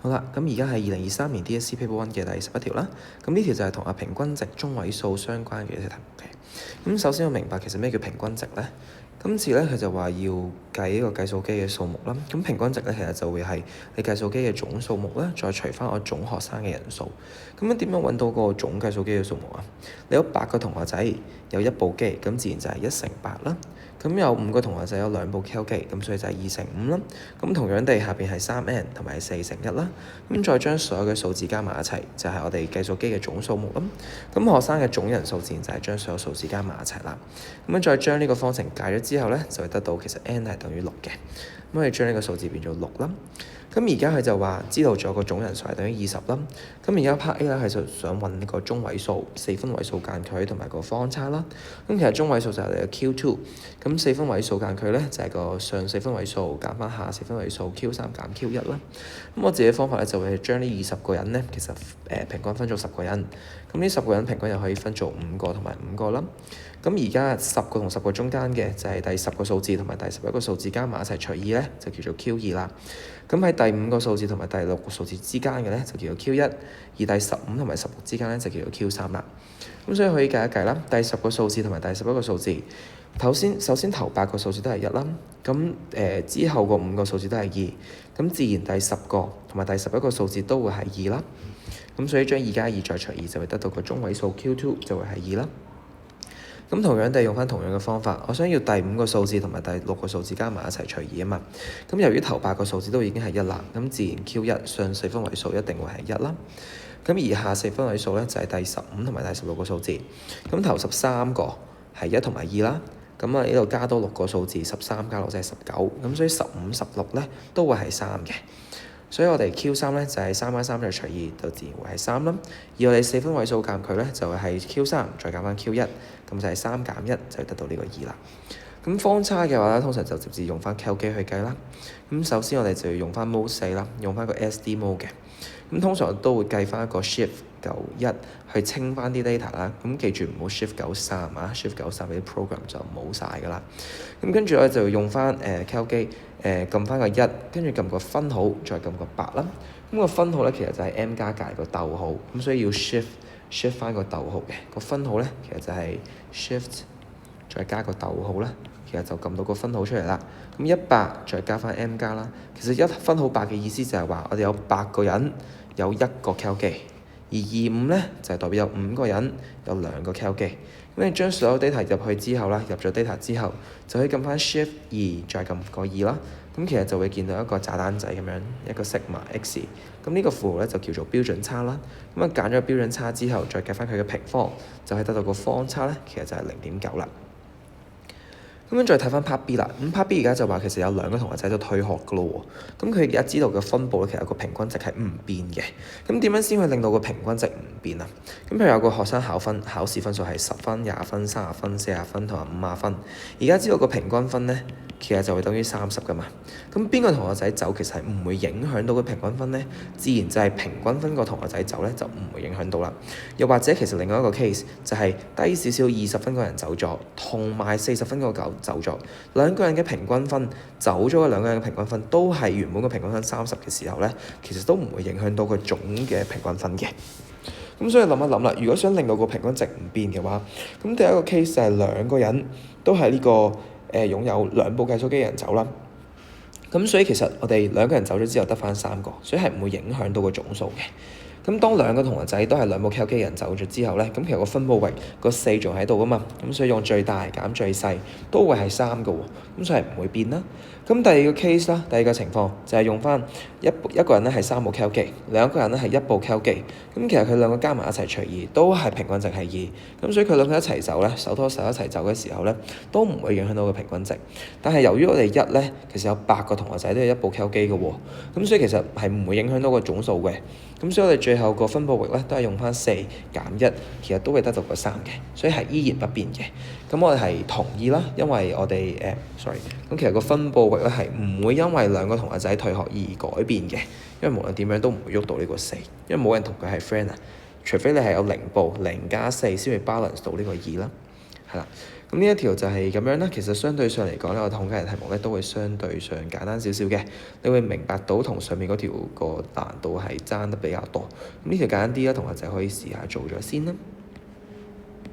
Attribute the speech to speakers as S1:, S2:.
S1: 好啦，咁而家係2023年 DSE Paper 1嘅第11條啦。咁呢條就係同平均值中位數相關嘅一題目嘅。咁首先要明白其實咩叫平均值呢？今次咧佢就話要計呢個計數機嘅數目啦。咁平均值咧其實就會係你計數機嘅總數目啦，再除翻我總學生嘅人數。咁樣點樣揾到個總計數機嘅數目啊？你有8個同學仔，有1部機，咁自然就係1乘8啦。咁有5個同學仔有2部 Cal 機，咁所以就係2乘5啦。咁同樣地下邊係3n 同埋4乘1啦。咁再將所有嘅數字加埋一齊，就係我哋計數機嘅總數目啦。咁學生嘅總人數自然就係將所有數字加埋一齊啦。咁樣再將呢個方程解咗之後咧，就會得到其實 n 係等於6嘅。咁我哋將呢個數字變做6啦。咁而家佢就話知道咗個總人數係等於20啦。咁而家 part A 咧係就想揾個中位數、4分位數間距同埋個方差啦。咁其實中位數就係你嘅 Q2，咁4分位數間距咧就係個上4分位數減翻下4分位數 Q3 減 Q1啦。咁我自己嘅方法咧就會將呢20個人咧其實平均分做10個人。咁呢10個人平均又可以分做5個同埋5個啦。咁而家10個同10個中間嘅就係第10個數字同埋第11個數字加埋一齊除以咧，就叫做 Q2 啦。咁喺第5個數字同埋第6個數字之間嘅咧就叫做 Q1，而第15同埋16之間咧就叫做 Q3 啦。咁所以可以計一計啦，第10個數字同埋第11個數字，首先頭8個數字都係1啦，咁之後個5個數字都係2，咁自然第10個同埋第11個數字都會係2啦。咁所以將2加2再除2就會得到個中位數 Q2 就會係2啦。咁同樣地用翻同樣嘅方法，我想要第5個數字同埋第6個數字加埋一齊除2啊嘛。咁由於頭8個數字都已經係1啦，咁自然 Q1 上4分位數一定會係1啦。咁而下4分位數咧就係第15同埋第16個數字。咁頭13個係1同埋2啦。咁啊呢度加多6個數字，13加6就係19。咁所以15、16咧都會係3嘅。所以我哋 Q3 咧就係3加3再除2，就自然會係3啦。而我哋4分位數間距咧就會係 Q3 再減翻 Q1，咁就係3減1就得到呢個2啦。咁方差嘅話咧，通常就直接用翻 Cal 機去計啦。咁首先我哋就要用翻 Mode 4啦，用翻個 SD Mode 嘅。咁通常都會計翻一個 Shift 91去清翻啲 data 啦。咁記住唔好 Shift 93啊，Shift 93啲 program 就冇晒㗎啦。咁跟住我就用翻Cal 機撳翻個1，跟住撳個分號，再撳個8啦。咁個分號咧其實就係 M 加隔個逗號，咁所以要 Shift 翻個逗號嘅。個分號咧其實就係 Shift 再加個逗號啦，其實就撳到個分號出嚟啦。咁100再加翻 M 加啦，其實分號8嘅意思就係話我哋有8個人有1個 Cal 機，而25咧就係代表有5個人有2個 Cal 機。咁你將所有 data 入去之後啦，入咗 data 之後就可以撳翻 Shift 2再撳個2啦。咁其實就會見到一個炸彈仔咁樣一個 sigma x。咁呢個符號咧就叫做標準差啦。咁啊揀咗標準差之後，再計翻佢嘅平方，就係得到個方差咧，其實就係0.9啦。咁樣再睇翻 Part B 啦，咁 Part B 而家就話其實有2個同學仔就退學㗎咯喎，咁佢而家知道嘅分佈咧，其實有個平均值係唔變嘅。咁點樣先可以令到個平均值唔變啊？咁譬如有個學生考試分數係10分、20分、30分、40分同埋50分，而家知道個平均分咧，其實就會等於30㗎嘛。咁邊個同學仔走其實係唔會影響到個平均分咧？自然就係平均分個同學仔走咧，就唔會影響到啦。又或者其實另外一個 case 就係低少少20分個人走咗，同埋40分個狗走咗，2個人嘅平均分走咗嘅2個人嘅平均分都係原本個平均分30嘅時候咧，其實都唔會影響到佢總嘅平均分嘅。咁所以諗一諗啦，如果想令到個平均值唔變嘅話，咁第一個 case 就係2個人都係呢個擁有2部計數機嘅人走啦。咁所以其實我哋2個人走咗之後得翻3個，所以係唔會影響到個總數嘅。咁當2個同學仔都係2部 Cal 機人走咗之後咧，咁其實個分佈域個4仲喺度噶嘛，咁所以用最大減最細都會係3個喎，咁所以係唔會變啦。咁第二個 case 啦，第二個情況就係用翻一個人咧係3部 Cal 機，2個人咧係1部 Cal 機，咁其實佢2個加埋一齊除2都係平均值係2，咁所以佢2個一齊走咧，手拖手一齊走嘅時候咧，都唔會影響到個平均值。但係由於我哋1咧，其實有8個同學仔都係1部 Cal 機嘅喎，咁所以其實係唔會影響到個總數嘅。咁所以我哋最後個分佈域咧都係用翻4減1，其實都會得到個3嘅，所以係依然不變嘅。咁我哋係同意啦，因為我哋咁其實個分佈域咧係唔會因為2個同學仔退學而改變嘅，因為無論點樣都唔會喐到呢個4，因為冇人同佢係 friend 啊，除非你係有0部0加4先會 balance 到呢個2啦，係啦。咁呢一條就係咁樣啦。其實相對上嚟講咧，我統計嘅題目咧都會相對上簡單少少嘅，你會明白到同上面嗰條個難度係爭得比較多。咁呢條簡單啲啦，同學仔可以試下做咗先啦。